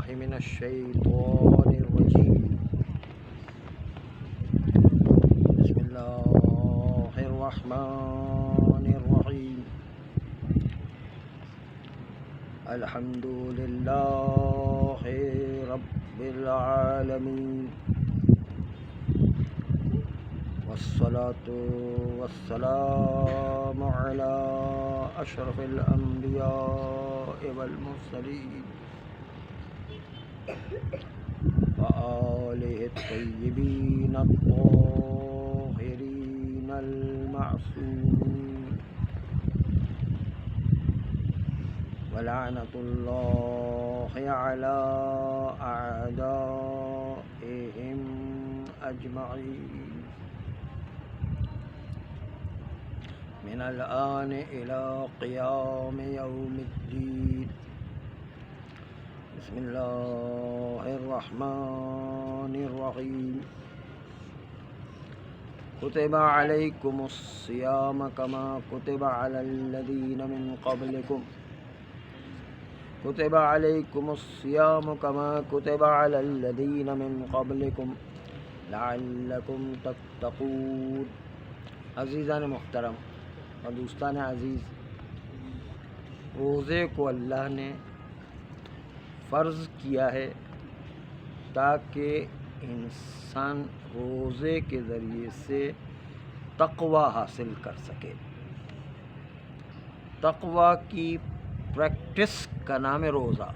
من الشیطان الرجیم بسم اللہ الرحمن الرحیم الحمد للہ رب العالمین والصلاة والسلام علی اشرف الانبیاء والمرسلین وآلہ الطیبین الطاہرین المعصومین ولعنۃ اللہ علی اعدائہم اجمعین من الآن إلى قيام يوم الدين بسم الله الرحمن الرحيم كتب عليكم الصيام كما كتب على الذين من قبلكم كتب عليكم الصيام كما كتب على الذين من قبلكم لعلكم تتقون عزیزان محترم اور دوستان عزیز، روزے کو اللہ نے فرض کیا ہے تاکہ انسان روزے کے ذریعے سے تقوی حاصل کر سکے۔ تقوی کی پریکٹس کا نام ہے روزہ،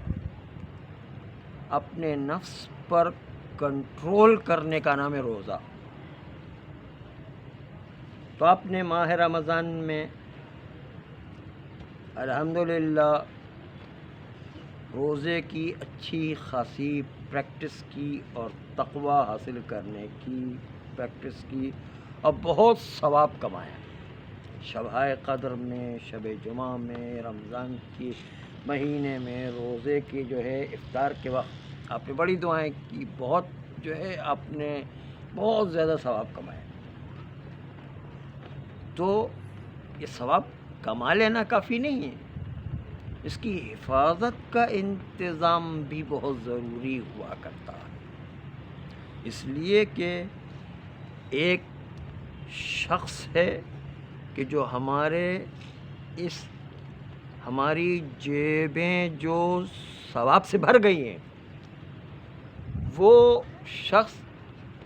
اپنے نفس پر کنٹرول کرنے کا نام ہے روزہ۔ تو آپ نے ماہ رمضان میں الحمدللہ روزے کی اچھی خاصی پریکٹس کی اور تقوی حاصل کرنے کی پریکٹس کی اور بہت ثواب کمایا۔ شبۂ قدر میں، شب جمعہ میں، رمضان کی مہینے میں روزے کی جو ہے افطار کے وقت آپ نے بڑی دعائیں کی، بہت جو ہے آپ نے بہت زیادہ ثواب کمایا۔ تو یہ ثواب کما لینا کافی نہیں ہے، اس کی حفاظت کا انتظام بھی بہت ضروری ہوا کرتا ہے، اس لیے کہ ایک شخص ہے کہ جو ہماری جیبیں جو ثواب سے بھر گئی ہیں، وہ شخص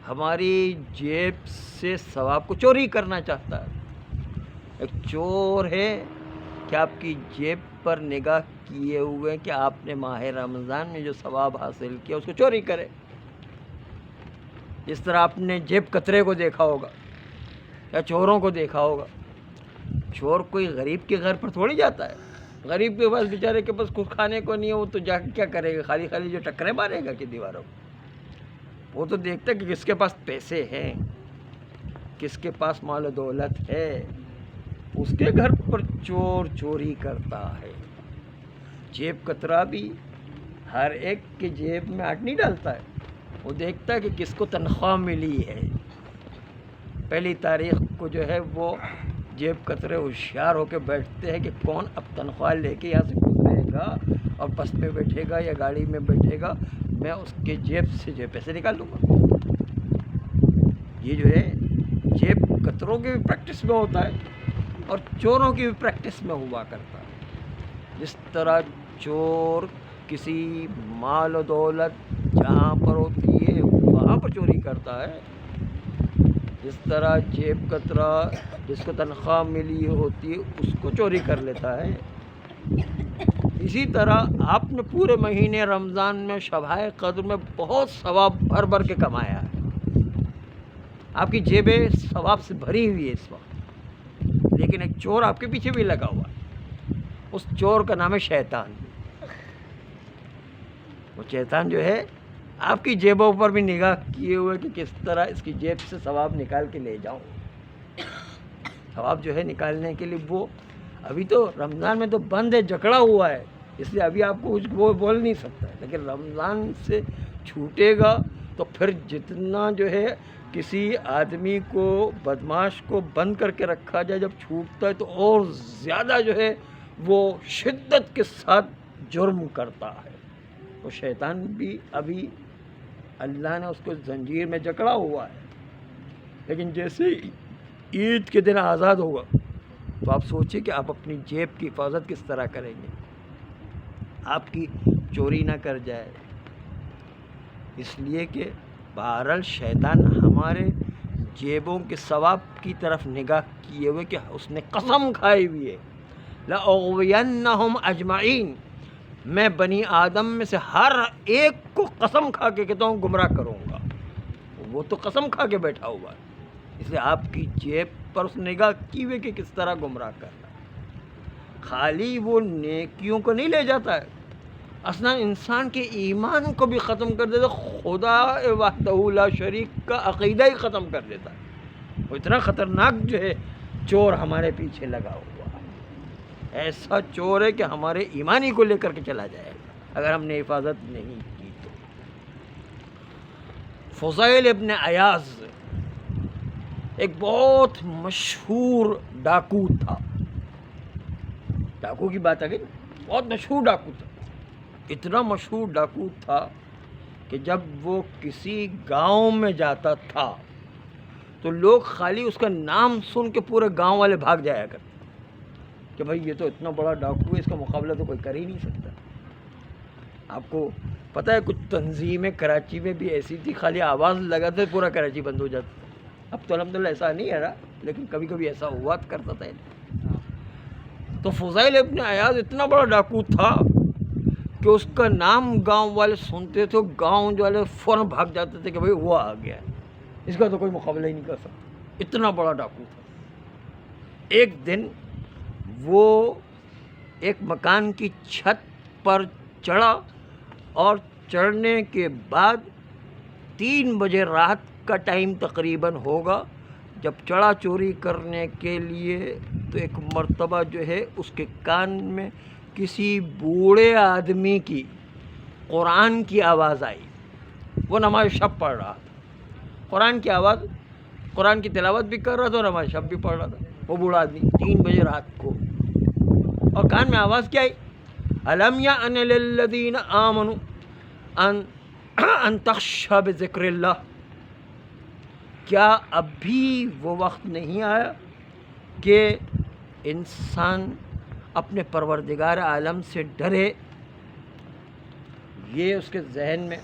ہماری جیب سے ثواب کو چوری کرنا چاہتا ہے۔ ایک چور ہے کہ آپ کی جیب پر نگاہ کیے ہوئے کہ آپ نے ماہ رمضان میں جو ثواب حاصل کیا اس کو چوری کرے۔ جس طرح آپ نے جیب کترے کو دیکھا ہوگا یا چوروں کو دیکھا ہوگا، چور کوئی غریب کے گھر پر تھوڑی جاتا ہے، غریب کے پاس بیچارے کے پاس کچھ کھانے کو نہیں ہے، وہ تو جا کے کیا کرے گا، خالی خالی جو ٹکرے مارے گا کہ دیواروں کو۔ وہ تو دیکھتا ہے کہ کس کے پاس پیسے ہیں، کس کے پاس مال و دولت ہے، اس کے گھر پر چور چوری کرتا ہے۔ جیب کترا بھی ہر ایک کے جیب میں ہاتھ نہیں ڈالتا ہے، وہ دیکھتا ہے کہ کس کو تنخواہ ملی ہے۔ پہلی تاریخ کو جو ہے وہ جیب کترے ہوشیار ہو کے بیٹھتے ہیں کہ کون اب تنخواہ لے کے یہاں سے گزرے گا اور بس میں بیٹھے گا یا گاڑی میں بیٹھے گا، میں اس کے جیب سے جو پیسے نکال لوں گا۔ یہ جو ہے جیب کتروں کی بھی پریکٹس میں ہوتا ہے اور چوروں کی بھی پریکٹس میں ہوا کرتا ہے۔ جس طرح چور کسی مال و دولت جہاں پر ہوتی ہے وہاں پر چوری کرتا ہے، جس طرح جیب کترا جس کو تنخواہ ملی ہوتی ہے اس کو چوری کر لیتا ہے، اسی طرح آپ نے پورے مہینے رمضان میں شبۂ قدر میں بہت ثواب بھر بھر کے کمایا ہے۔ آپ کی جیبیں ثواب سے بھری ہوئی ہے اس وقت، لیکن ایک چور آپ کے پیچھے بھی لگا ہوا ہے، اس چور کا نام ہے شیطان۔ وہ شیطان جو ہے آپ کی جیبوں پر بھی نگاہ کیے ہوئے کہ کس طرح اس کی جیب سے ثواب نکال کے لے جاؤں۔ ثواب جو ہے نکالنے کے لیے وہ ابھی تو رمضان میں تو بند ہے، جکڑا ہوا ہے، اس لیے ابھی آپ کو کچھ وہ بول نہیں سکتا ہے، لیکن رمضان سے چھوٹے گا تو پھر جتنا جو ہے کسی آدمی کو بدماش کو بند کر کے رکھا جائے، جب چھوٹتا ہے تو اور زیادہ جو ہے وہ شدت کے ساتھ جرم کرتا ہے۔ تو شیطان بھی ابھی اللہ نے اس کو زنجیر میں جکڑا ہوا ہے، لیکن جیسے عید کے دن آزاد ہوگا تو آپ سوچیں کہ آپ اپنی جیب کی حفاظت کس طرح کریں گے، آپ کی چوری نہ کر جائے. اس لیے کہ بہرحال شیطان ہمارے جیبوں کے ثواب کی طرف نگاہ کیے ہوئے کہ اس نے قسم کھائی ہوئی ہے لَأُغْوِيَنَّهُمْ أَجْمَعِينَ، میں بنی آدم میں سے ہر ایک کو قسم کھا کے کہتا ہوں گمراہ کروں گا. وہ تو قسم کھا کے بیٹھا ہوا ہے، اس لیے آپ کی جیب پر اس نگاہ کی ہوئے کہ کس طرح گمراہ کرنا. خالی وہ نیکیوں کو نہیں لے جاتا ہے، اصلا انسان کے ایمان کو بھی ختم کر دیتا، خدا وحدہ لا شریک کا عقیدہ ہی ختم کر دیتا ہے. وہ اتنا خطرناک جو ہے چور ہمارے پیچھے لگا ہوا ہے، ایسا چور ہے کہ ہمارے ایمانی کو لے کر کے چلا جائے گا اگر ہم نے حفاظت نہیں کی تو. فضیل ابن عیاض ایک بہت مشہور ڈاکو تھا. ڈاکو کی بات آ گئی، بہت مشہور ڈاکو تھا. اتنا مشہور ڈاکو تھا کہ جب وہ کسی گاؤں میں جاتا تھا تو لوگ خالی اس کا نام سن کے پورے گاؤں والے بھاگ جایا کرتے کہ بھائی یہ تو اتنا بڑا ڈاکو ہے، اس کا مقابلہ تو کوئی کر ہی نہیں سکتا. آپ کو پتہ ہے کچھ تنظیمیں کراچی میں بھی ایسی تھی، خالی آواز لگاتے پورا کراچی بند ہو جاتا. اب تو الحمدللہ ایسا نہیں ہے رہا، لیکن کبھی کبھی ایسا ہوا کرتا تھا. تو فضیل ابن عیاض اتنا بڑا ڈاکو تھا کہ اس کا نام گاؤں والے سنتے تھے، گاؤں والے فوراً بھاگ جاتے تھے کہ بھائی وہ آ گیا ہے، اس کا تو کوئی مقابلہ ہی نہیں کر سکتا. اتنا بڑا ڈاکو تھا. ایک دن وہ ایک مکان کی چھت پر چڑھا اور چڑھنے کے بعد 3 بجے رات کا ٹائم تقریباً ہوگا جب چڑھا چوری کرنے کے لیے، تو ایک مرتبہ جو ہے اس کے کان میں کسی بوڑھے آدمی کی قرآن کی آواز آئی. وہ نماز شب پڑھ رہا تھا، قرآن کی آواز، قرآن کی تلاوت بھی کر رہا تھا اور نماز شب بھی پڑھ رہا تھا. وہ بوڑھا آدمی 3 بجے رات کو، اور کان میں آواز کیا آئی؟ أَلَمْ يَأْنِ لِلَّذِينَ آمَنُوا أَن تَخْشَعَ بِذِكْرِ اللَّهِ، کیا اب بھی وہ وقت نہیں آیا کہ انسان اپنے پروردگار عالم سے ڈرے؟ یہ اس کے ذہن میں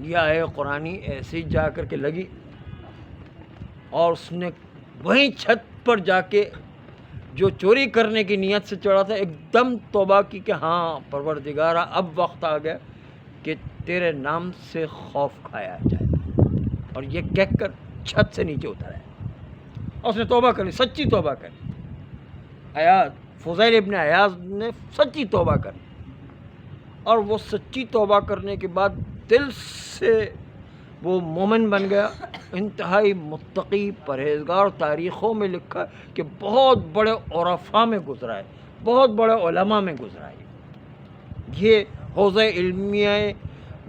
یہ آئے قرآنی ایسی جا کر کے لگی، اور اس نے وہیں چھت پر جا کے جو چوری کرنے کی نیت سے چڑھا تھا ایک دم توبہ کی کہ ہاں پروردگارا اب وقت آ گیا کہ تیرے نام سے خوف کھایا جائے، اور یہ کہہ کر چھت سے نیچے اترا ہے. اور اس نے توبہ کری، سچی توبہ کری. فضیل ابن عیاض نے سچی توبہ کری، اور وہ سچی توبہ کرنے کے بعد دل سے وہ مومن بن گیا، انتہائی متقی پرہیزگار. تاریخوں میں لکھا کہ بہت بڑے عرفاء میں گزرا ہے، بہت بڑے علماء میں گزرا ہے. یہ حوزہ علمیہ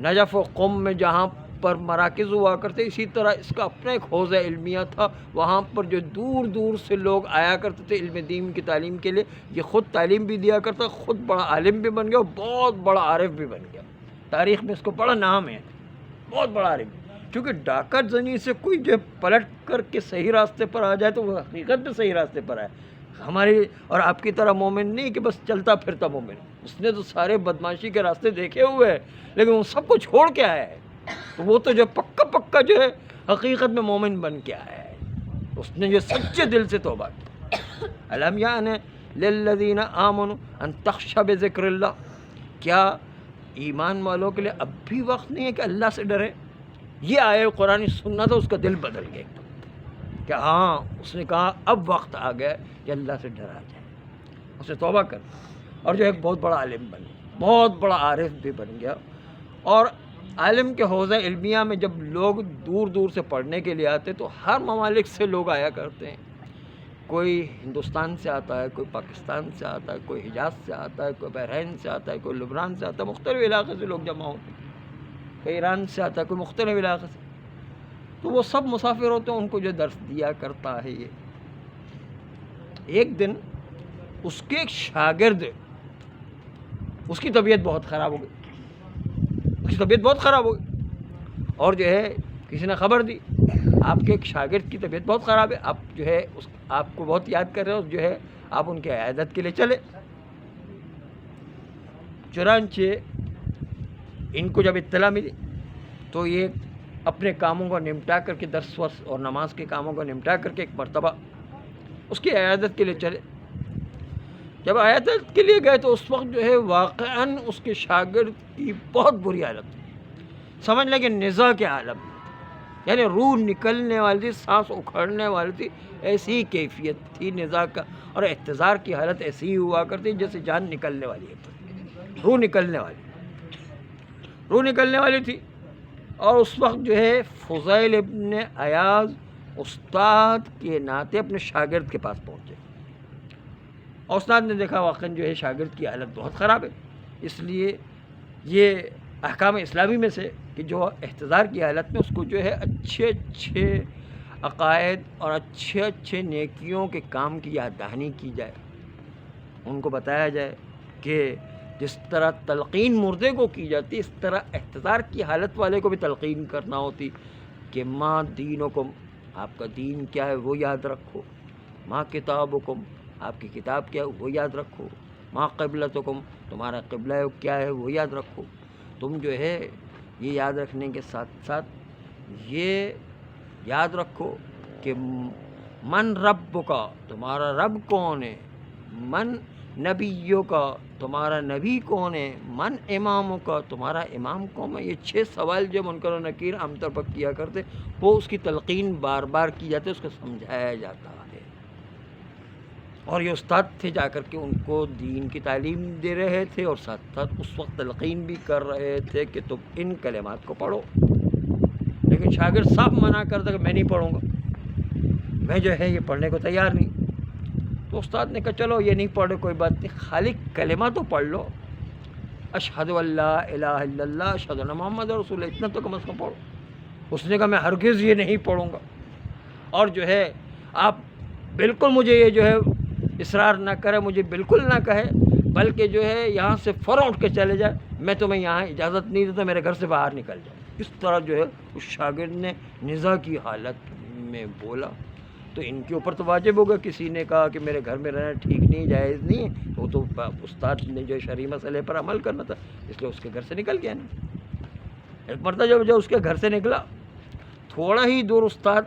نجف و قم میں جہاں پر مراکز ہوا کرتے، اسی طرح اس کا اپنا ایک حوزہ علمیہ تھا. وہاں پر جو دور دور سے لوگ آیا کرتے تھے علم دین کی تعلیم کے لیے. یہ خود تعلیم بھی دیا کرتا، خود بڑا عالم بھی بن گیا اور بہت بڑا عارف بھی بن گیا. تاریخ میں اس کو بڑا نام ہے، بہت بڑا عالم. کیونکہ ڈاکہ زنی سے کوئی جو پلٹ کر کے صحیح راستے پر آ جائے تو وہ حقیقت میں صحیح راستے پر آئے. ہماری اور آپ کی طرح مومن نہیں کہ بس چلتا پھرتا مومن. اس نے تو سارے بدماشی کے راستے دیکھے ہوئے ہیں، لیکن وہ سب کو چھوڑ کے آیا ہے. تو وہ تو جو پکا جو ہے حقیقت میں مومن بن کے آیا ہے. اس نے جو سچے دل سے توبہ کی. أَلَمْ يَأْنِ لِلَّذِينَ آمَنُوا أَن تَخْشَعَ بِذِكْرِ اللَّهِ، کیا ایمان والوں کے لیے اب بھی وقت نہیں ہے کہ اللہ سے ڈرے؟ یہ آئے قرآن سننا تھا، اس کا دل بدل گیا ایک دم کہ ہاں، اس نے کہا اب وقت آ گیا کہ اللہ سے ڈرا جائے. اس نے توبہ کر اور جو ایک بہت بڑا عالم بن گیا، بہت بڑا عارف بھی بن گیا. اور عالم کے حوزہ علمیہ میں جب لوگ دور دور سے پڑھنے کے لیے آتے تو ہر ممالک سے لوگ آیا کرتے ہیں. کوئی ہندوستان سے آتا ہے، کوئی پاکستان سے آتا ہے، کوئی حجاز سے آتا ہے، کوئی بحرین سے آتا ہے، کوئی لبنان سے آتا ہے. مختلف علاقے سے لوگ جمع ہوتے ہیں. کوئی ایران سے آتا ہے، کوئی مختلف علاقے سے. تو وہ سب مسافر ہوتے ہیں، ان کو جو درس دیا کرتا ہے. یہ ایک دن اس کے ایک شاگرد، اس کی طبیعت بہت خراب ہو گئی. اس کی طبیعت بہت خراب ہو گئی، اور جو ہے کسی نے خبر دی آپ کے ایک شاگرد کی طبیعت بہت خراب ہے، آپ جو ہے آپ کو بہت یاد کر رہے ہو، جو ہے آپ ان کے عیادت کے لیے چلے۔ چنانچہ ان کو جب اطلاع ملی تو یہ اپنے کاموں کو نمٹا کر کے، درس ورس اور نماز کے کاموں کو نمٹا کر کے ایک مرتبہ اس کی عیادت کے لیے چلے۔ جب عیادت کے لیے گئے تو اس وقت جو ہے واقعاً اس کے شاگرد کی بہت بری حالت تھی، سمجھ لیں کہ نزا کے عالم میں، یعنی روح نکلنے والی تھی، سانس اکھڑنے والی تھی، ایسی ہی کیفیت تھی نزا کا، اور احتضار کی حالت ایسی ہی ہوا کرتی جیسے جان نکلنے والی ہے، روح نکلنے والی تھی۔ اور اس وقت جو ہے فضیل ابن عیاض استاد کے ناطے اپنے شاگرد کے پاس پہنچے، اور استاد نے دیکھا واقعاً جو ہے شاگرد کی حالت بہت خراب ہے، اس لیے یہ احکام اسلامی میں سے کہ جو احتضار کی حالت میں اس کو جو ہے اچھے عقائد اور اچھے نیکیوں کے کام کی یاد دہانی کی جائے، ان کو بتایا جائے کہ جس طرح تلقین مردے کو کی جاتی اس طرح احتضار کی حالت والے کو بھی تلقین کرنا ہوتی کہ ماں دینکم، آپ کا دین کیا ہے وہ یاد رکھو، ماں کتابکم، آپ کی کتاب کیا ہے وہ یاد رکھو، ماں قبلتکم، تمہارا قبلہ کیا ہے وہ یاد رکھو۔ تم جو ہے یہ یاد رکھنے کے ساتھ ساتھ یہ یاد رکھو کہ من رب کا، تمہارا رب کون ہے، من نبیوں کا، تمہارا نبی کون ہے، من اماموں کا، تمہارا امام کون ہے۔ یہ 6 سوال جو منکر و نکیر عام طور پر کیا کرتے وہ اس کی تلقین بار بار کی جاتی ہے، اس کو سمجھایا جاتا ہے، اور یہ استاد تھے جا کر کے ان کو دین کی تعلیم دے رہے تھے، اور ساتھ ساتھ اس وقت تلقین بھی کر رہے تھے کہ تم ان کلمات کو پڑھو۔ لیکن شاگرد صاف منع کرتا کہ میں نہیں پڑھوں گا، میں جو ہے یہ پڑھنے کو تیار نہیں۔ تو استاد نے کہا چلو یہ نہیں پڑھو کوئی بات نہیں، خالی کلمہ تو پڑھ لو، اشہد ان لا الہ الا اللہ اشہد ان محمد رسول اللہ، اتنا تو کم از کم پڑھو۔ اس نے کہا میں ہرگز یہ نہیں پڑھوں گا، اور جو ہے آپ بالکل مجھے یہ جو ہے اصرار نہ کرے، مجھے بالکل نہ کہے، بلکہ جو ہے یہاں سے فوراً اٹھ کے چلے جائے، میں تمہیں یہاں اجازت نہیں دیتا، میرے گھر سے باہر نکل جائے۔ اس طرح جو ہے اس شاگرد نے نزا کی حالت میں بولا، تو ان کے اوپر تو واجب ہوگا، کسی نے کہا کہ میرے گھر میں رہنا ٹھیک نہیں، جائز نہیں ہے، وہ تو استاد نے جو شرعی مسئلے پر عمل کرنا تھا، اس لیے اس کے گھر سے نکل گیا نہیں۔ ایک مرتبہ جب اس کے گھر سے نکلا، تھوڑا ہی دور استاد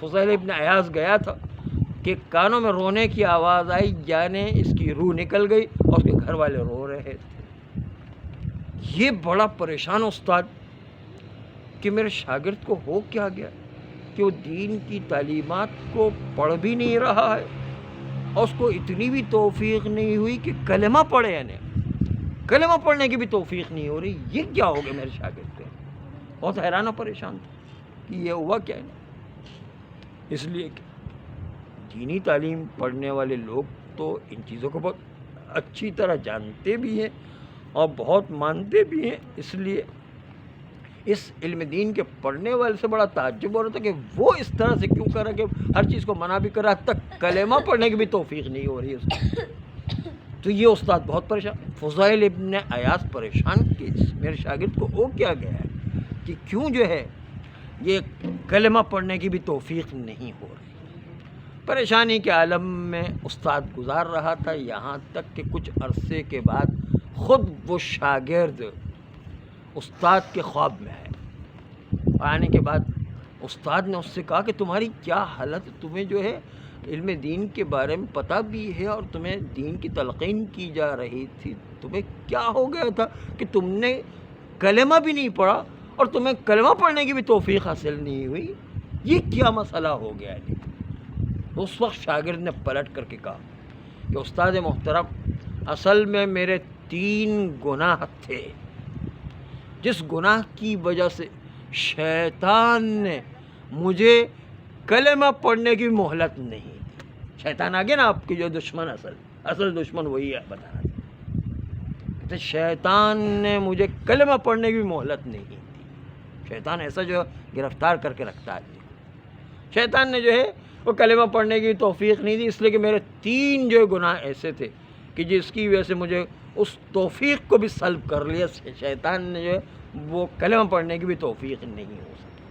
فضیل ابن عیاض گیا تھا کہ کانوں میں رونے کی آواز آئی، یعنی اس کی روح نکل گئی، اور اس کے گھر والے رو رہے تھے۔ یہ بڑا پریشان استاد کہ میرے شاگرد کو ہو کیا گیا کہ وہ دین کی تعلیمات کو پڑھ بھی نہیں رہا ہے، اور اس کو اتنی بھی توفیق نہیں ہوئی کہ کلمہ پڑھے، یعنی کلمہ پڑھنے کی بھی توفیق نہیں ہو رہی، یہ کیا ہو گیا میرے شاگرد پہ۔ بہت حیران و پریشان تھا کہ یہ ہوا کیا ہے۔ اس لیے کہ دینی تعلیم پڑھنے والے لوگ تو ان چیزوں کو بہت اچھی طرح جانتے بھی ہیں اور بہت مانتے بھی ہیں، اس لیے اس علم دین کے پڑھنے والے سے بڑا تعجب ہو رہا تھا کہ وہ اس طرح سے کیوں کر رہا کہ ہر چیز کو منع بھی کر رہا، تک کلمہ پڑھنے کی بھی توفیق نہیں ہو رہی ہے اس کو۔ تو یہ استاد بہت پریشان، فضیل ابن عیاض پریشان کہ میرے شاگرد کو ہو کیا گیا ہے کہ کیوں جو ہے یہ کلمہ پڑھنے کی بھی توفیق نہیں ہو رہی۔ پریشانی کے عالم میں استاد گزار رہا تھا، یہاں تک کہ کچھ عرصے کے بعد خود وہ شاگرد استاد کے خواب میں آئے۔ آنے کے بعد استاد نے اس سے کہا کہ تمہاری کیا حالت، تمہیں جو ہے علم دین کے بارے میں پتہ بھی ہے اور تمہیں دین کی تلقین کی جا رہی تھی، تمہیں کیا ہو گیا تھا کہ تم نے کلمہ بھی نہیں پڑھا اور تمہیں کلمہ پڑھنے کی بھی توفیق حاصل نہیں ہوئی، یہ کیا مسئلہ ہو گیا ہے؟ اس وقت شاگرد نے پلٹ کر کے کہا کہ استاد محترم، اصل میں میرے 3 گناہ تھے، جس گناہ کی وجہ سے شیطان نے مجھے کلمہ پڑھنے کی مہلت نہیں دی۔ شیطان آگے نا آپ کی جو دشمن، اصل دشمن وہی ہے، بتانا تو شیطان نے مجھے کلمہ پڑھنے کی مہلت نہیں دی۔ شیطان ایسا جو گرفتار کر کے رکھتا ہے، شیطان نے جو ہے وہ کلمہ پڑھنے کی توفیق نہیں دی، اس لیے کہ میرے 3 جو گناہ ایسے تھے کہ جس کی وجہ سے مجھے اس توفیق کو بھی سلب کر لیا شیطان نے، جو ہے وہ کلمہ پڑھنے کی بھی توفیق نہیں ہو سکی۔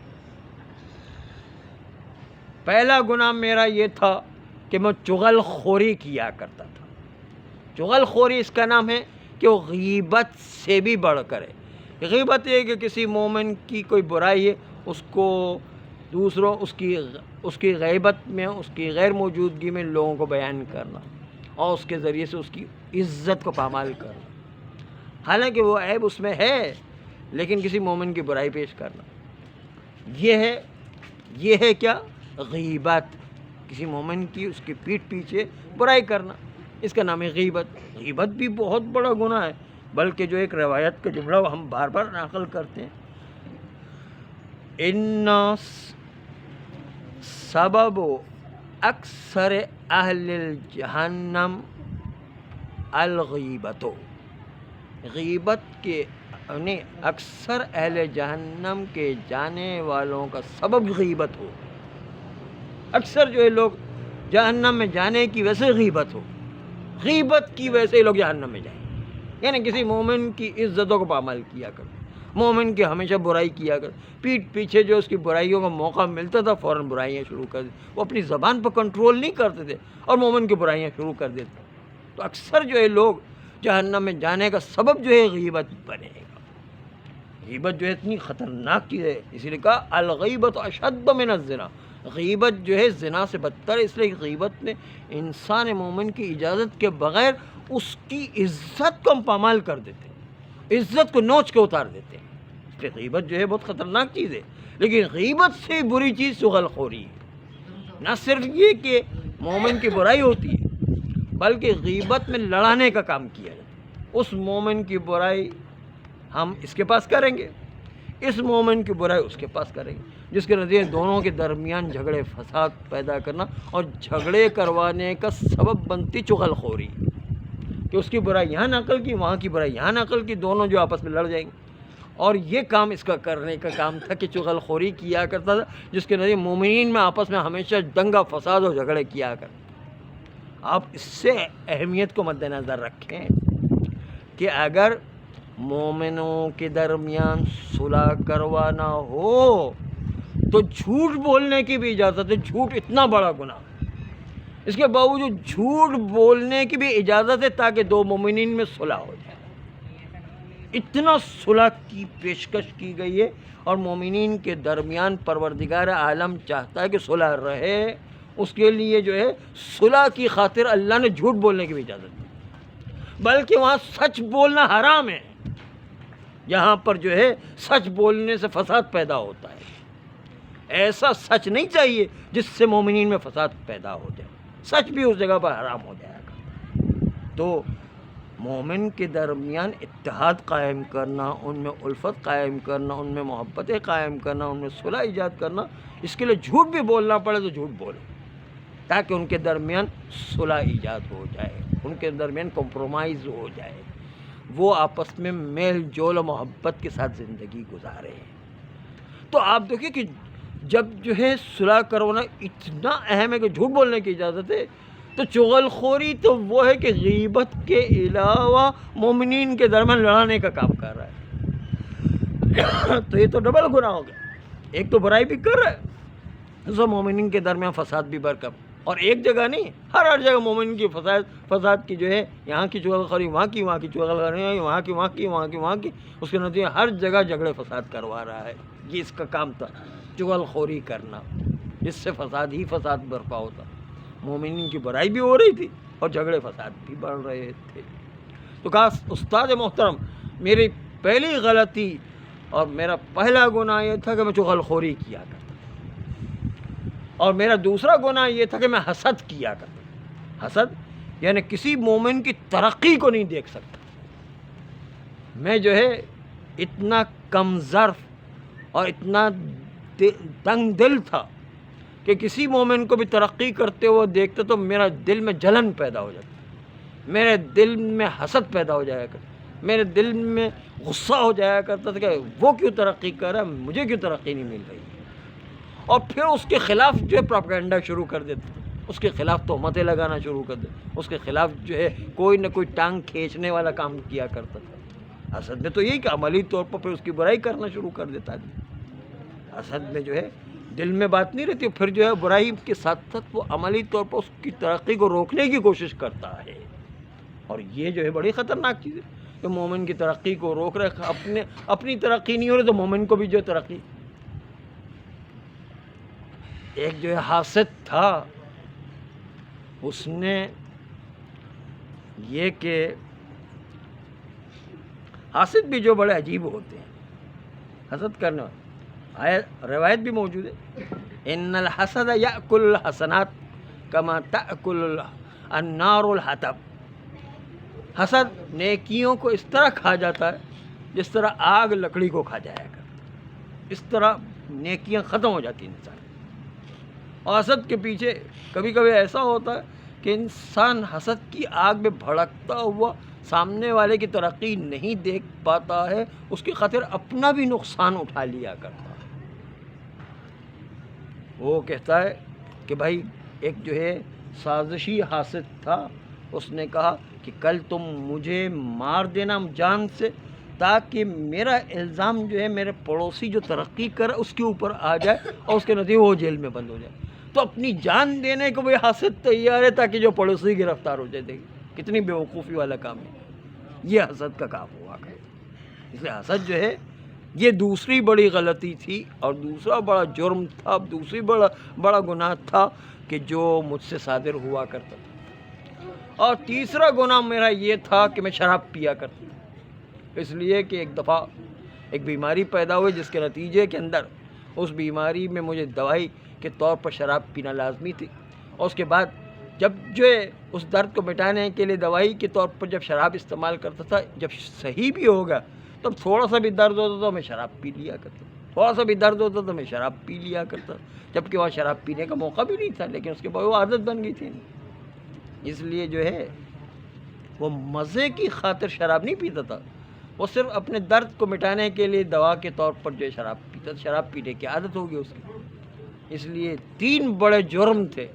پہلا گناہ میرا یہ تھا کہ میں چغل خوری کیا کرتا تھا۔ چغل خوری اس کا نام ہے کہ وہ غیبت سے بھی بڑھ کر ہے۔ غیبت یہ کہ کسی مومن کی کوئی برائی ہے، اس کو دوسروں اس کی غیبت میں، اس کی غیر موجودگی میں لوگوں کو بیان کرنا اور اس کے ذریعے سے اس کی عزت کو پامال کرنا، حالانکہ وہ عیب اس میں ہے، لیکن کسی مومن کی برائی پیش کرنا، یہ ہے کیا؟ غیبت۔ کسی مومن کی اس کی پیٹھ پیچھے برائی کرنا، اس کا نام ہے غیبت۔ غیبت بھی بہت بڑا گناہ ہے، بلکہ جو ایک روایت کا جملہ ہم بار بار نقل کرتے ہیں، ان سبب اکثر اہل الجہنم الغیبت، غیبت کے یعنی اکثر اہل جہنم کے جانے والوں کا سبب غیبت ہو۔ اکثر جو ہے لوگ جہنم میں جانے کی وجہ سے غیبت ہو، غیبت کی وجہ سے لوگ جہنم میں جائیں، یعنی کسی مومن کی عزتوں کو پامال کیا کر، مومن کی ہمیشہ برائی کیا کر، پیٹھ پیچھے جو اس کی برائیوں کا موقع ملتا تھا فوراً برائیاں شروع کر دی، وہ اپنی زبان پر کنٹرول نہیں کرتے تھے اور مومن کی برائیاں شروع کر دیتے۔ تو اکثر جو ہے لوگ جہنم میں جانے کا سبب جو ہے غیبت بنے گا۔ غیبت جو ہے اتنی خطرناک چیز ہے، اسی لیے کہا الغیبت اشد من الزنا، غیبت جو ہے زنا سے بدتر ہے، اس لیے غیبت میں انسان مومن کی اجازت کے بغیر اس کی عزت کو ہم پامال کر دیتے ہیں، عزت کو نوچ کے اتار دیتے ہیں۔ اس لیے غیبت جو ہے بہت خطرناک چیز ہے، لیکن غیبت سے بری چیز چغل خوری ہے۔ نہ صرف یہ کہ مومن کی برائی ہوتی ہے، بلکہ غیبت میں لڑانے کا کام کیا جاتا ہے۔ اس مومن کی برائی ہم اس کے پاس کریں گے، اس مومن کی برائی اس کے پاس کریں گے، جس کے نتیجے دونوں کے درمیان جھگڑے فساد پیدا کرنا، اور جھگڑے کروانے کا سبب بنتی چغل خوری، کہ اس کی برائی یہاں نقل کی، وہاں کی برائی یہاں نقل کی، دونوں جو آپس میں لڑ جائیں گے۔ اور یہ کام اس کا کرنے کا کام تھا کہ چغل خوری کیا کرتا تھا، جس کے نتیجے مومنین میں آپس میں ہمیشہ دنگا فساد اور جھگڑے کیا کرتے۔ آپ اس سے اہمیت کو مد نظر رکھیں کہ اگر مومنوں کے درمیان صلح کروانا ہو تو جھوٹ بولنے کی بھی اجازت ہے۔ جھوٹ اتنا بڑا گناہ، اس کے باوجود جھوٹ بولنے کی بھی اجازت ہے تاکہ دو مومنین میں صلح ہو جائے۔ اتنا صلح کی پیشکش کی گئی ہے، اور مومنین کے درمیان پروردگار عالم چاہتا ہے کہ صلح رہے، اس کے لیے جو ہے صلح کی خاطر اللہ نے جھوٹ بولنے کی بھی اجازت دی، بلکہ وہاں سچ بولنا حرام ہے۔ یہاں پر جو ہے سچ بولنے سے فساد پیدا ہوتا ہے، ایسا سچ نہیں چاہیے جس سے مومنین میں فساد پیدا ہو جائے، سچ بھی اس جگہ پر حرام ہو جائے گا۔ تو مومن کے درمیان اتحاد قائم کرنا، ان میں الفت قائم کرنا، ان میں محبتیں قائم کرنا، ان میں صلح ایجاد کرنا، اس کے لیے جھوٹ بھی بولنا پڑے تو جھوٹ بولے، تاکہ ان کے درمیان صلح ایجاد ہو جائے، ان کے درمیان کمپرومائز ہو جائے، وہ آپس میں میل جول و محبت کے ساتھ زندگی گزارے۔ تو آپ دیکھیں کہ جب جو ہے صلح کروانا اتنا اہم ہے کہ جھوٹ بولنے کی اجازت ہے، تو چغل خوری تو وہ ہے کہ غیبت کے علاوہ مومنین کے درمیان لڑانے کا کام کر رہا ہے۔ تو یہ تو ڈبل گناہ ہو گیا، ایک تو برائی بھی کر رہا ہے، دوسرا مومنین کے درمیان فساد بھی برکم، اور ایک جگہ نہیں، ہر جگہ مومن کی فساد کی جو ہے، یہاں کی چغل خوری وہاں کی، وہاں کی چغل خوری وہاں کی، وہاں کی، اس کے نتیجے ہر جگہ جھگڑے فساد کروا رہا ہے۔ یہ اس کا کام تھا، چغل خوری کرنا، جس سے فساد ہی فساد برپا ہوتا، مومنین کی برائی بھی ہو رہی تھی اور جھگڑے فساد بھی بڑھ رہے تھے۔ تو کہا استاد محترم، میری پہلی غلطی اور میرا پہلا گناہ یہ تھا کہ میں چغل خوری کیا کرتا، اور میرا دوسرا گناہ یہ تھا کہ میں حسد کیا کرتا۔ حسد یعنی کسی مومن کی ترقی کو نہیں دیکھ سکتا، میں جو ہے اتنا کم ظرف اور اتنا تنگ دل تھا کہ کسی مومن کو بھی ترقی کرتے ہوئے دیکھتے تو میرا دل میں جلن پیدا ہو جاتی، میرے دل میں حسد پیدا ہو جایا کرتا، میرے دل میں غصہ ہو جایا کرتا تھا کہ وہ کیوں ترقی کر رہا ہے، مجھے کیوں ترقی نہیں مل رہی، اور پھر اس کے خلاف جو ہے پروپیگنڈا شروع کر دیتا، اس کے خلاف تہمتیں لگانا شروع کر دے، اس کے خلاف جو ہے کوئی نہ کوئی ٹانگ کھینچنے والا کام کیا کرتا تھا۔ اسد میں تو یہی کہ عملی طور پر پھر اس کی برائی کرنا شروع کر دیتا ہے۔ اسد میں جو ہے دل میں بات نہیں رہتی، پھر جو ہے برائی کے ساتھ ساتھ وہ عملی طور پر اس کی ترقی کو روکنے کی کوشش کرتا ہے، اور یہ جو ہے بڑی خطرناک چیز ہے کہ مومن کی ترقی کو روک رہے، اپنی ترقی نہیں ہو رہی تو مومن کو بھی جو ترقی۔ ایک جو ہے حاسد تھا، اس نے یہ کہ حاسد بھی جو بڑے عجیب ہوتے ہیں، حسد کرنے والے، روایت بھی موجود ہے، ان الحسد یأکل الحسنات کما تأکل النار الحطب۔ حسد نیکیوں کو اس طرح کھا جاتا ہے جس طرح آگ لکڑی کو کھا جایا کرتا، اس طرح نیکیاں ختم ہو جاتی ہیں انسان۔ اور حسد کے پیچھے کبھی کبھی ایسا ہوتا ہے کہ انسان حسد کی آگ میں بھڑکتا ہوا سامنے والے کی ترقی نہیں دیکھ پاتا ہے، اس کی خاطر اپنا بھی نقصان اٹھا لیا کرتا ہے۔ وہ کہتا ہے کہ بھائی ایک جو ہے سازشی حاسد تھا، اس نے کہا کہ کل تم مجھے مار دینا جان سے تاکہ میرا الزام جو ہے میرے پڑوسی جو ترقی کر اس کے اوپر آ جائے اور اس کے نتیجے وہ جیل میں بند ہو جائے۔ تو اپنی جان دینے کو وہ حاسد تیار ہے تاکہ جو پڑوسی گرفتار ہو جائے۔ دیکھیں کتنی بیوقوفی والا کام ہے، یہ حسد کا کام ہوا کرے۔ اس لیے حسد جو ہے یہ دوسری بڑی غلطی تھی، اور دوسرا بڑا جرم تھا، دوسری بڑا گناہ تھا کہ جو مجھ سے صادر ہوا کرتا تھا۔ اور تیسرا گناہ میرا یہ تھا کہ میں شراب پیا کرتا تھا، اس لیے کہ ایک دفعہ ایک بیماری پیدا ہوئی جس کے نتیجے کے اندر اس بیماری میں مجھے دوائی کے طور پر شراب پینا لازمی تھی، اور اس کے بعد جب جو ہے اس درد کو مٹانے کے لیے دوائی کے طور پر جب شراب استعمال کرتا تھا، جب صحیح بھی ہوگا تب تھوڑا سا بھی درد ہوتا تو میں شراب پی لیا کرتا، تھوڑا سا بھی درد ہوتا تو میں شراب پی لیا کرتا، جبکہ وہاں شراب پینے کا موقع بھی نہیں تھا، لیکن اس کے بعد وہ عادت بن گئی تھی۔ اس لیے جو ہے وہ مزے کی خاطر شراب نہیں پیتا تھا، وہ صرف اپنے درد کو مٹانے کے لیے دوا کے طور پر جو ہے شراب پیتا تھا، شراب پینے کی عادت ہو گئی اس کی۔ اس لیے 3 بڑے جرم تھے،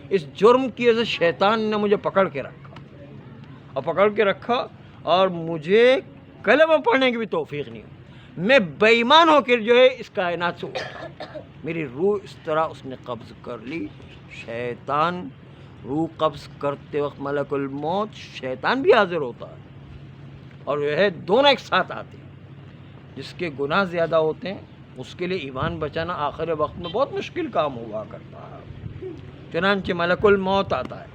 اس جرم کی وجہ سے شیطان نے مجھے پکڑ کے رکھا اور مجھے کلمہ پڑھنے کی بھی توفیق نہیں ہوئی، میں بے ایمان ہو کر جو ہے اس کائنات سے اٹھا، میری روح اس طرح اس نے قبض کر لی۔ شیطان روح قبض کرتے وقت ملک الموت شیطان بھی حاضر ہوتا ہے، اور جو ہے دونوں ایک ساتھ آتے ہیں۔ جس کے گناہ زیادہ ہوتے ہیں اس کے لیے ایمان بچانا آخر وقت میں بہت مشکل کام ہوا کرتا ہے، چنانچہ ملک الموت آتا ہے۔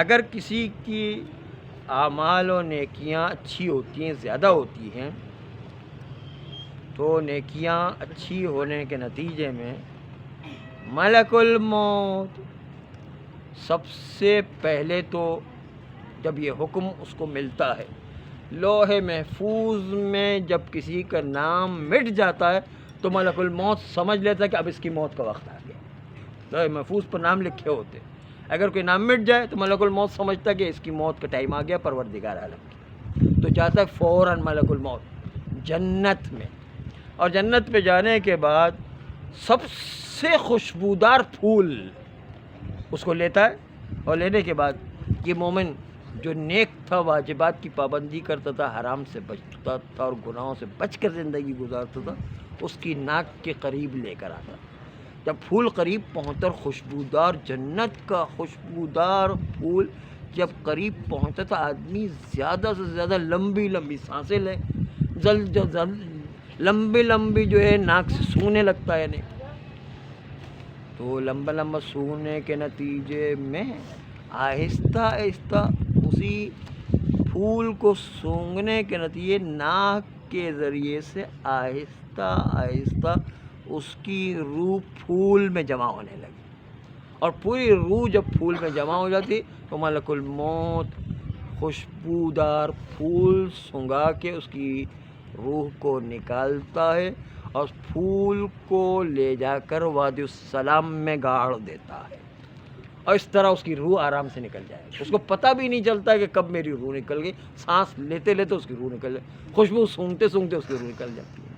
اگر کسی کی اعمال و نیکیاں اچھی ہوتی ہیں، زیادہ ہوتی ہیں، تو نیکیاں اچھی ہونے کے نتیجے میں ملک الموت سب سے پہلے تو جب یہ حکم اس کو ملتا ہے، لوح محفوظ میں جب کسی کا نام مٹ جاتا ہے تو ملک الموت سمجھ لیتا ہے کہ اب اس کی موت کا وقت آ گیا۔ لوح محفوظ پر نام لکھے ہوتے، اگر کوئی نام مٹ جائے تو ملک الموت سمجھتا ہے کہ اس کی موت کا ٹائم آ گیا، پروردگار عالم کی، تو جاتا ہے فوراً ملک الموت جنت میں، اور جنت پہ جانے کے بعد سب سے خوشبودار پھول اس کو لیتا ہے، اور لینے کے بعد یہ مومن جو نیک تھا، واجبات کی پابندی کرتا تھا، حرام سے بچتا تھا اور گناہوں سے بچ کر زندگی گزارتا تھا، اس کی ناک کے قریب لے کر آتا۔ جب پھول قریب پہنچتا، خوشبودار جنت کا خوشبودار پھول جب قریب پہنچتا تھا، آدمی زیادہ سے زیادہ لمبی لمبی سانسیں لے، لمبی لمبی جو ہے ناک سے سونگنے لگتا ہے، نہیں تو لمبا لمبا سونگنے کے نتیجے میں آہستہ آہستہ اسی پھول کو سونگنے کے نتیجے ناک کے ذریعے سے آہستہ آہستہ اس کی روح پھول میں جمع ہونے لگی، اور پوری روح جب پھول میں جمع ہو جاتی تو ملک الموت خوشبودار پھول سنگا کے اس کی روح کو نکالتا ہے اور اس پھول کو لے جا کر وادی السلام میں گاڑ دیتا ہے، اور اس طرح اس کی روح آرام سے نکل جائے گی۔ اس کو پتہ بھی نہیں چلتا کہ کب میری روح نکل گئی، سانس لیتے لیتے اس کی روح نکل جائے، خوشبو سونگتے سونگتے اس کی روح نکل جاتی ہے۔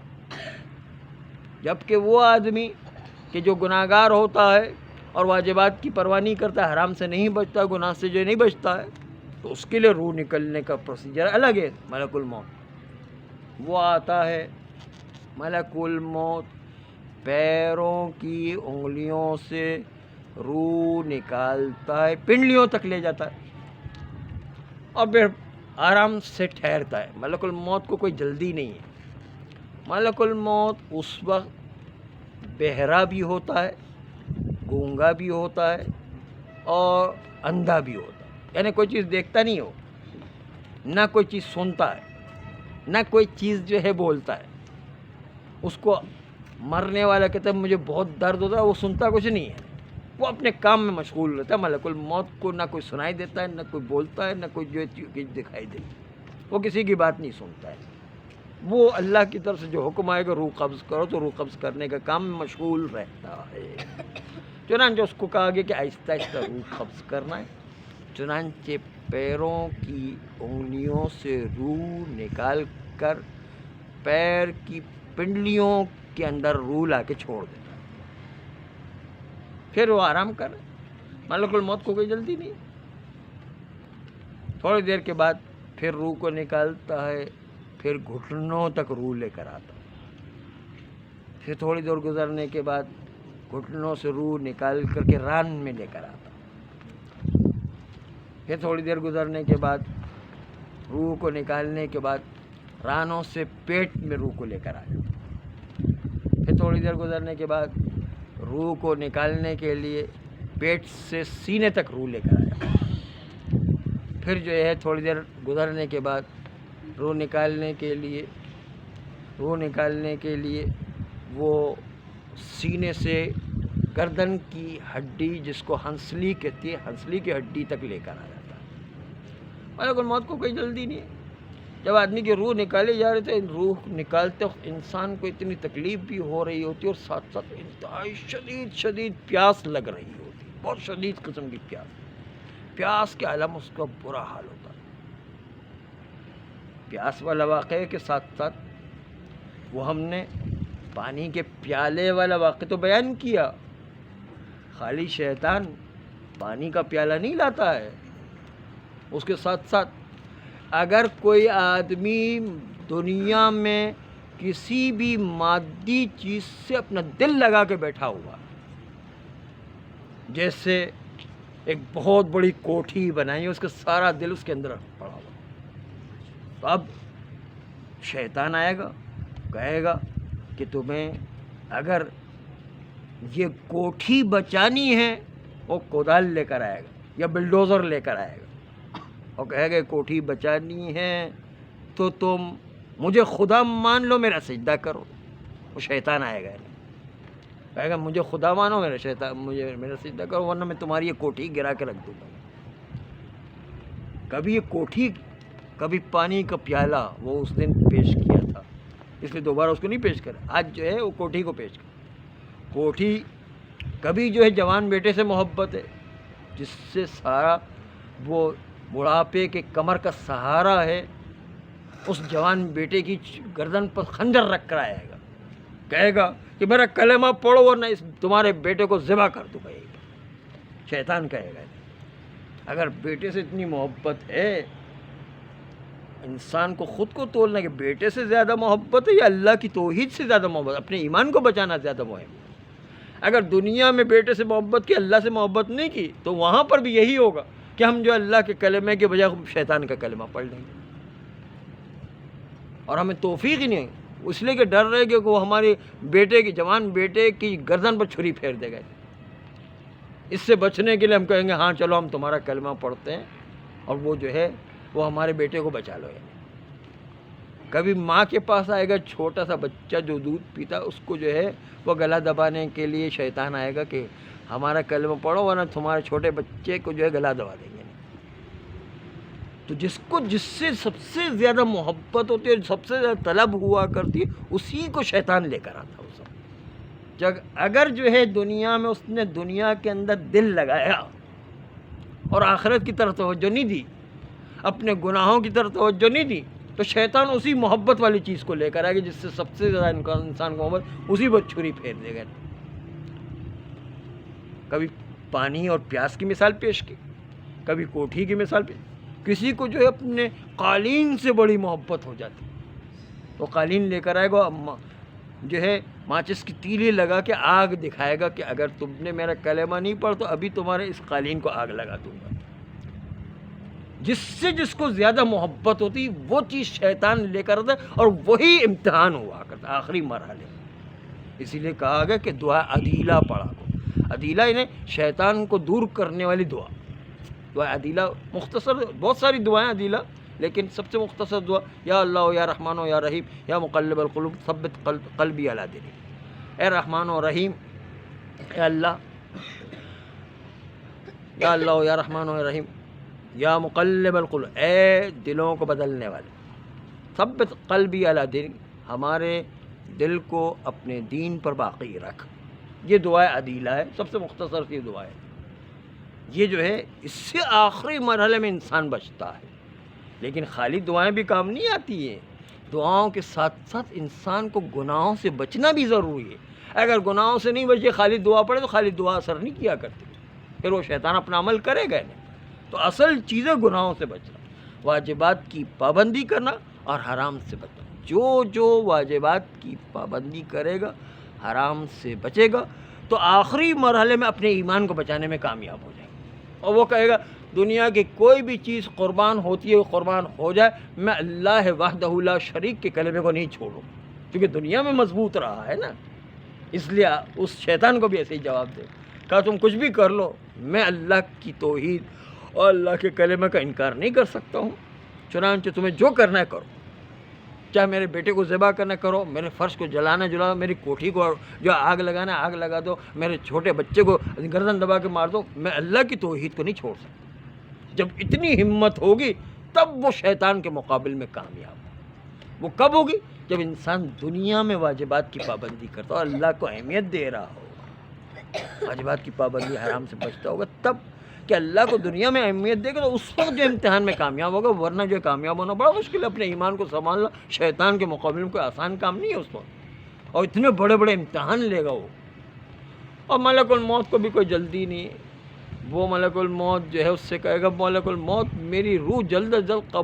جبکہ وہ آدمی کہ جو گناہگار ہوتا ہے اور واجبات کی پرواہ نہیں کرتا ہے، حرام سے نہیں بچتا، گناہ سے جو نہیں بچتا ہے، تو اس کے لیے روح نکلنے کا پروسیجر الگ ہے۔ ملک الموت وہ آتا ہے، ملک الموت پیروں کی انگلیوں سے روح نکالتا ہے، پنڈلیوں تک لے جاتا ہے اور پھر آرام سے ٹھہرتا ہے۔ ملک الموت کو کوئی جلدی نہیں ہے۔ ملک الموت اس وقت بہرا بھی ہوتا ہے، گونگا بھی ہوتا ہے اور اندھا بھی ہوتا ہے، یعنی کوئی چیز دیکھتا نہیں ہو، نہ کوئی چیز سنتا ہے، نہ کوئی چیز جو ہے بولتا ہے۔ اس کو مرنے والا کہتا ہے مجھے بہت درد ہوتا ہے، وہ سنتا کچھ نہیں ہے، وہ اپنے کام میں مشغول رہتا ہے۔ ملک الموت کو نہ کوئی سنائی دیتا ہے، نہ کوئی بولتا ہے، نہ کوئی جو چیز دکھائی دیتی، وہ کسی کی بات نہیں سنتا ہے۔ وہ اللہ کی طرف سے جو حکم آئے گا روح قبض کرو تو روح قبض کرنے کا کام میں مشغول رہتا ہے۔ چنانچہ اس کو کہا گیا کہ آہستہ آہستہ روح قبض کرنا ہے۔ چنانچہ پیروں کی انگلیوں سے روح نکال کر پیر کی پنڈلیوں کے اندر روح لا کے چھوڑ دیتا ہے، پھر وہ آرام کرے۔ ملک الموت کو کوئی جلدی نہیں۔ تھوڑی دیر کے بعد پھر روح کو نکالتا ہے، پھر گھٹنوں تک روح لے کر آتا ہے، پھر تھوڑی دیر گزرنے کے بعد گھٹنوں سے روح نکال کر کے ران میں لے کر آتا ہے، پھر تھوڑی دیر گزرنے کے بعد روح کو نکالنے کے بعد رانوں سے پیٹ میں روح کو لے کر آ جاتا ہے، پھر تھوڑی دیر گزرنے کے بعد روح کو نکالنے کے لیے پیٹ سے سینے تک روح لے کر آ جاتا ہے، پھر جو ہے تھوڑی دیر گزرنے کے بعد روح نکالنے کے لیے وہ سینے سے گردن کی ہڈی جس کو ہنسلی کہتی ہے، ہنسلی کی ہڈی تک لے کر آ جاتا ہے۔ ملک الموت کو کوئی جلدی نہیں ہے۔ جب آدمی کی روح نکالے جا رہے تھے، روح نکالتے وقت انسان کو اتنی تکلیف بھی ہو رہی ہوتی ہے اور ساتھ ساتھ انتہائی شدید پیاس لگ رہی ہوتی ہے، بہت شدید قسم کی پیاس کے عالم اس کا برا حال ہوتا ہے۔ پیاس والا واقعے کے ساتھ ساتھ وہ ہم نے پانی کے پیالے والا واقعہ تو بیان کیا، خالی شیطان پانی کا پیالہ نہیں لاتا ہے، اس کے ساتھ ساتھ اگر کوئی آدمی دنیا میں کسی بھی مادی چیز سے اپنا دل لگا کے بیٹھا ہوا، جیسے ایک بہت بڑی کوٹھی بنائی ہے، اس کا سارا دل اس کے اندر پڑا ہوا، تو اب شیطان آئے گا، کہے گا کہ تمہیں اگر یہ کوٹھی بچانی ہے، وہ کودال لے کر آئے گا یا بلڈوزر لے کر آئے گا اور کہے گا کوٹھی بچانی ہے تو تم مجھے خدا مان لو، میرا سجدہ کرو۔ وہ شیطان آئے گا، کہے گا مجھے خدا مانو، میرا سجدہ کرو، ورنہ میں تمہاری یہ کوٹھی گرا کے رکھ دوں گا۔ کبھی یہ کوٹھی، کبھی پانی کا پیالہ وہ اس دن پیش کیا تھا، اس لیے دوبارہ اس کو نہیں پیش کرا، آج جو ہے وہ کوٹھی کو پیش کر۔ کوٹھی کبھی جو ہے جوان بیٹے سے محبت ہے، جس سے سارا وہ بڑھاپے کے کمر کا سہارا ہے، اس جوان بیٹے کی گردن پر خنجر رکھ کر آئے گا، کہے گا کہ میرا کلمہ پڑھو ورنہ اس تمہارے بیٹے کو ذبح کر دوں گا۔ شیطان کہے گا اگر بیٹے سے اتنی محبت ہے، انسان کو خود کو تولنا کہ بیٹے سے زیادہ محبت ہے یا اللہ کی توحید سے زیادہ محبت، اپنے ایمان کو بچانا زیادہ مهم ہے۔ اگر دنیا میں بیٹے سے محبت کی، اللہ سے محبت نہیں کی، تو وہاں پر بھی یہی ہوگا کہ ہم جو اللہ کے کلمے کے بجائے شیطان کا کلمہ پڑھ لیں گے، اور ہمیں توفیق ہی نہیں، اس لیے کہ ڈر رہے کہ وہ ہمارے بیٹے کی، جوان بیٹے کی گردن پر چھری پھیر دے گئے۔ اس سے بچنے کے لیے ہم کہیں گے ہاں چلو ہم تمہارا کلمہ پڑھتے ہیں، اور وہ جو ہے وہ ہمارے بیٹے کو بچا لو۔ کبھی ماں کے پاس آئے گا چھوٹا سا بچہ جو دودھ پیتا، اس کو جو ہے وہ گلا دبانے کے لیے شیطان آئے گا کہ ہمارا کلمہ پڑھو ورنہ تمہارے چھوٹے بچے کو جو ہے گلا دبا دیں گے۔ تو جس سے سب سے زیادہ محبت ہوتی ہے، سب سے زیادہ طلب ہوا کرتی ہے، اسی کو شیطان لے کر آتا ہے۔ اگر جو ہے دنیا میں اس نے دنیا کے اندر دل لگایا اور آخرت کی طرف توجہ نہیں دی، اپنے گناہوں کی طرف توجہ نہیں دی، تو شیطان اسی محبت والی چیز کو لے کر آئے گا جس سے سب سے زیادہ انسان کو محبت، اسی پر چھری پھیر دے گا۔ کبھی پانی اور پیاس کی مثال پیش کی، کبھی کوٹھی کی مثال پیش، کسی کو جو ہے اپنے قالین سے بڑی محبت ہو جاتی، وہ قالین لے کر آئے گا، جو ہے ماچس کی تیلی لگا کے آگ دکھائے گا کہ اگر تم نے میرا کلمہ نہیں پڑھ تو ابھی تمہارے اس قالین کو آگ لگا دوں گا۔ جس سے جس کو زیادہ محبت ہوتی وہ چیز شیطان لے کر آتا ہے، اور وہی امتحان ہوا کرتا ہے آخری مرحلے۔ اسی لیے کہا گیا کہ دعا عدیلہ پڑھا کرو۔ عدیلہ یعنی شیطان کو دور کرنے والی دعا۔ دعا عدیلہ مختصر، بہت ساری دعائیں عدیلہ، لیکن سب سے مختصر دعا یا اللہ یا رحمان یا رحیم یا مقلب القلوب ثبت قلبی علی دینک۔ اے رحمان و رحیم، اے اللہ، یا اللہ یا رحمان و رحیم یا مقلب القلوب، اے دلوں کو بدلنے والے، ثبت قلبی علی دینک، ہمارے دل کو اپنے دین پر باقی رکھ۔ یہ دعا عدیلہ ہے، سب سے مختصر سی دعا ہے۔ یہ جو ہے اس سے آخری مرحلے میں انسان بچتا ہے۔ لیکن خالی دعائیں بھی کام نہیں آتی ہیں، دعاؤں کے ساتھ ساتھ انسان کو گناہوں سے بچنا بھی ضروری ہے۔ اگر گناہوں سے نہیں بچے، خالی دعا پڑھے تو خالی دعا اثر نہیں کیا کرتی، پھر وہ شیطان اپنا عمل کرے گا نہیں۔ تو اصل چیز ہے گناہوں سے بچنا، واجبات کی پابندی کرنا اور حرام سے بچنا۔ جو واجبات کی پابندی کرے گا، حرام سے بچے گا، تو آخری مرحلے میں اپنے ایمان کو بچانے میں کامیاب ہو جائے گا۔ اور وہ کہے گا دنیا کی کوئی بھی چیز قربان ہوتی ہے، قربان ہو جائے، میں اللہ وحدہ لا شریک کے کلمے کو نہیں چھوڑوں، کیونکہ دنیا میں مضبوط رہا ہے نا۔ اس لیے اس شیطان کو بھی ایسے ہی جواب دے، کہا تم کچھ بھی کر لو، میں اللہ کی توحید اور اللہ کے کلمے کا انکار نہیں کر سکتا ہوں، چنانچہ تمہیں جو کرنا ہے کرو، چاہے میرے بیٹے کو ذبح کرنا کرو، میرے فرش کو جلانا جلاؤ، میری کوٹھی کو جو آگ لگانا آگ لگا دو، میرے چھوٹے بچے کو گردن دبا کے مار دو، میں اللہ کی توحید کو نہیں چھوڑ سکتا۔ جب اتنی ہمت ہوگی تب وہ شیطان کے مقابل میں کامیاب ہو۔ وہ کب ہوگی؟ جب انسان دنیا میں واجبات کی پابندی کرتا ہو، اللہ کو اہمیت دے رہا ہوگا، واجبات کی پابندی، حرام سے بچتا ہوگا، تب کہ اللہ کو دنیا میں اہمیت دے گا تو اس وقت جو امتحان میں کامیاب ہوگا، ورنہ جو کامیاب ہونا بڑا مشکل ہے۔ اپنے ایمان کو سنبھالنا شیطان کے مقابلے میں کوئی آسان کام نہیں ہے اس وقت، اور اتنے بڑے بڑے امتحان لے گا وہ۔ اور ملک الموت کو بھی کوئی جلدی نہیں ہے، وہ ملک الموت جو ہے اس سے کہے گا ملک الموت میری روح جلد از جلد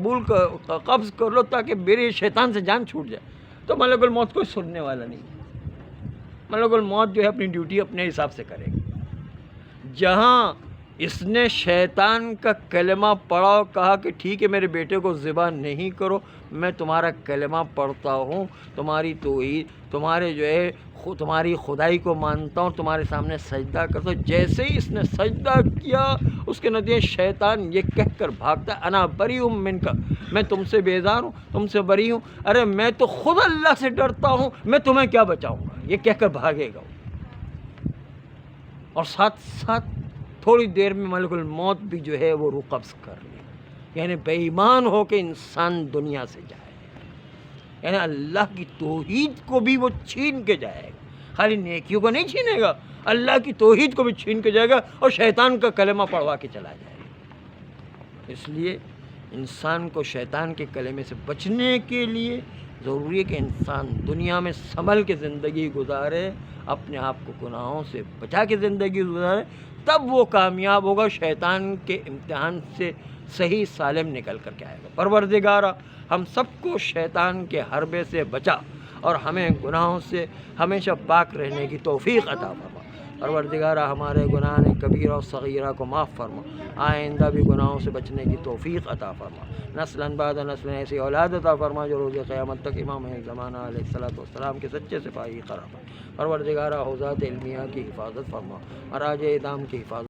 قبض کر لو تاکہ میرے شیطان سے جان چھوٹ جائے۔ تو ملک الموت کوئی سننے والا نہیں، ملک الموت جو ہے اپنی ڈیوٹی اپنے حساب سے کرے گا۔ جہاں اس نے شیطان کا کلمہ پڑھا اور کہا کہ ٹھیک ہے میرے بیٹے کو ذبح نہیں کرو، میں تمہارا کلمہ پڑھتا ہوں، تمہاری توحید، تمہارے جو ہے تمہاری خدائی کو مانتا ہوں، تمہارے سامنے سجدہ کرتا ہوں، جیسے ہی اس نے سجدہ کیا اس کے نتیجے شیطان یہ کہہ کر بھاگتا ہے انا بری منک، میں تم سے بیزار ہوں، تم سے بری ہوں، ارے میں تو خود اللہ سے ڈرتا ہوں، میں تمہیں کیا بچاؤں گا، یہ کہہ کر بھاگے گا۔ اور ساتھ ساتھ تھوڑی دیر میں ملک الموت بھی جو ہے وہ روح قبض کر لے، یعنی بے ایمان ہو کے انسان دنیا سے جائے، یعنی اللہ کی توحید کو بھی وہ چھین کے جائے گا، خالی نیکیوں کو نہیں چھینے گا، اللہ کی توحید کو بھی چھین کے جائے گا اور شیطان کا کلمہ پڑھوا کے چلا جائے گا۔ اس لیے انسان کو شیطان کے کلمے سے بچنے کے لیے ضروری ہے کہ انسان دنیا میں سنبھل کے زندگی گزارے، اپنے آپ کو گناہوں سے بچا کے زندگی گزارے، تب وہ کامیاب ہوگا، شیطان کے امتحان سے صحیح سالم نکل کر کے آئے گا۔ پروردگارا ہم سب کو شیطان کے حربے سے بچا اور ہمیں گناہوں سے ہمیشہ پاک رہنے کی توفیق عطا فرما۔ پروردگارا ہمارے گناہ کبیرہ اور صغیرہ کو معاف فرما، آئندہ بھی گناہوں سے بچنے کی توفیق عطا فرما، نسلاً بعد نسل ایسی اولاد عطا فرما جو روز قیامت تک امام زمانہ علیہ الصلوۃ والسلام کے سچے سپاہی قرار پائے۔ پروردگارا حوزات علمیہ کی حفاظت فرما، مراجع اعدام کی حفاظت